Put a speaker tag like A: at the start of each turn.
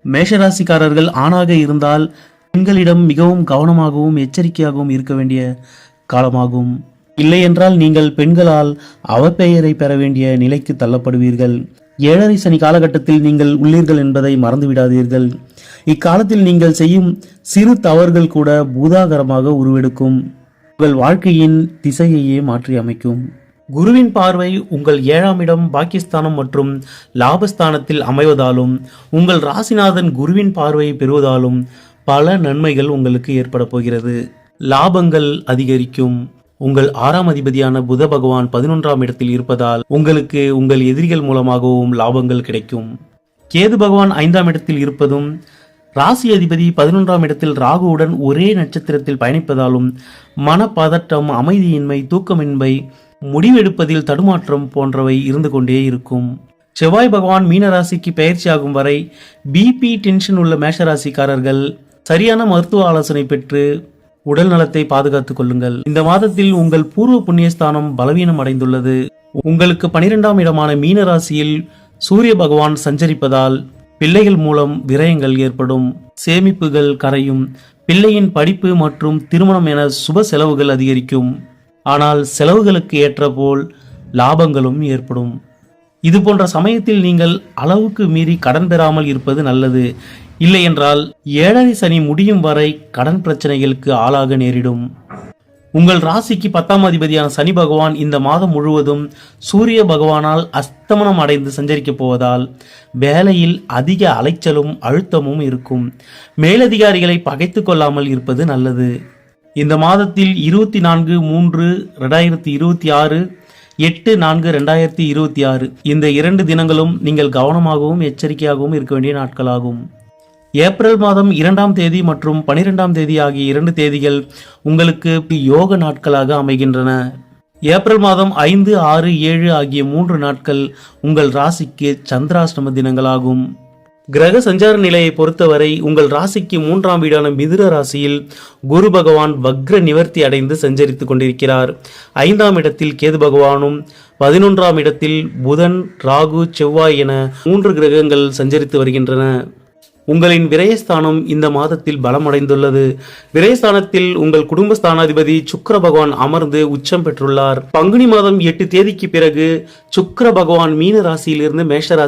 A: மேஷராசிக்காரர்கள் ஆணாக இருந்தால் பெண்களிடம் மிகவும் கவனமாகவும் எச்சரிக்கையாகவும் இருக்க வேண்டிய காலமாகும். இல்லையென்றால் நீங்கள் பெண்களால் அவப்பெயரை பெற வேண்டிய நிலைக்கு தள்ளப்படுவீர்கள். 7.5 சனி காலகட்டத்தில் நீங்கள் உள்ளீர்கள் என்பதை மறந்துவிடாதீர்கள். இக்காலத்தில் நீங்கள் செய்யும் சிறு தவறுகள் கூட பூதாகரமாக உருவெடுக்கும். உங்கள் வாழ்க்கையின் திசையையே மாற்றி அமைக்கும். குருவின் பார்வை உங்கள் 7ஆம் இடம் பாக்கியஸ்தானம் மற்றும் லாபஸ்தானத்தில் அமைவதாலும் உங்கள் ராசிநாதன் குருவின் பார்வையை பெறுவதாலும் பல நன்மைகள் உங்களுக்கு ஏற்பட போகிறது. லாபங்கள் அதிகரிக்கும். உங்கள் 6ஆம் அதிபதியான புத பகவான் 11ஆம் இடத்தில் இருப்பதால் உங்களுக்கு உங்கள் எதிரிகள் மூலமாகவும் லாபங்கள் கிடைக்கும். கேது பகவான் 5ஆம் இடத்தில் இருப்பதும் ராசி அதிபதி 11ஆம் இடத்தில் ராகுவுடன் ஒரே நட்சத்திரத்தில் பயணிப்பதாலும் மனப்பதட்டம், அமைதியின்மை, தூக்கமின்மை, முடிவெடுப்பதில் தடுமாற்றம் போன்றவை இருந்து கொண்டே இருக்கும். செவ்வாய் பகவான் மீனராசிக்கு பயிற்சியாகும் வரை பிபி டென்ஷன் உள்ள மேஷராசிக்காரர்கள் சரியான மருத்துவ ஆலோசனை பெற்று உடல் நலத்தை பாதுகாத்துக் கொள்ளுங்கள். இந்த மாதத்தில் உங்கள் பூர்வ புண்ணியஸ்தானம் பலவீனம் அடைந்துள்ளது. உங்களுக்கு 12ஆம் இடமான மீனராசியில் சூரிய பகவான் சஞ்சரிப்பதால் பிள்ளைகள் மூலம் விரயங்கள் ஏற்படும். சேமிப்புகள் கரையும். பிள்ளையின் படிப்பு மற்றும் திருமணம் என சுப செலவுகள் அதிகரிக்கும். ஆனால் செலவுகளுக்கு ஏற்ற போல் லாபங்களும் ஏற்படும். இது போன்ற சமயத்தில் நீங்கள் அளவுக்கு மீறி கடன் பெறாமல் இருப்பது நல்லது. இல்லையென்றால் 7.5 சனி முடியும் வரை கடன் பிரச்சனைகளுக்கு ஆளாக நேரிடும். உங்கள் ராசிக்கு 10ஆம் அதிபதியான சனி பகவான் இந்த மாதம் முழுவதும் சூரிய பகவானால் அஸ்தமனம் அடைந்து சஞ்சரிக்கப் போவதால் வேலையில் அதிக அலைச்சலும் அழுத்தமும் இருக்கும். மேலதிகாரிகளை பகைத்து கொள்ளாமல் இருப்பது நல்லது. இந்த மாதத்தில் 24/3/2026 8/4/2026 இந்த 2 தினங்களும் நீங்கள் கவனமாகவும் எச்சரிக்கையாகவும் இருக்க வேண்டிய நாட்களாகும். ஏப்ரல் மாதம் 2ஆம் தேதி மற்றும் 12ஆம் தேதி ஆகிய 2 தேதிகள் உங்களுக்கு யோக நாட்களாக அமைகின்றன. ஏப்ரல் மாதம் 5, 6, 7 ஆகிய 3 நாட்கள் உங்கள் ராசிக்கு சந்திராஷ்டம தினங்களாகும். கிரக சஞ்சார நிலையை பொறுத்தவரை உங்கள் ராசிக்கு 3ஆம் வீடான மிதுன ராசியில் குரு பகவான் வக்ர நிவர்த்தி அடைந்து சஞ்சரித்துக் கொண்டிருக்கிறார். 5ஆம் இடத்தில் கேது பகவானும் 11ஆம் இடத்தில் புதன், ராகு, செவ்வாய் என 3 கிரகங்கள் சஞ்சரித்து வருகின்றன. உங்களின் விரயஸ்தானம் இந்த மாதத்தில் பலமடைந்துள்ளது. விரயஸ்தானத்தில் உங்கள் குடும்பஸ்தானாதிபதி சுக்கிர பகவான் அமர்ந்து உச்சம் பெற்றுள்ளார். பங்குனி மாதம் 8 தேதிக்கு பிறகு சுக்கிர பகவான் மீன ராசியிலிருந்து மேஷ ராசி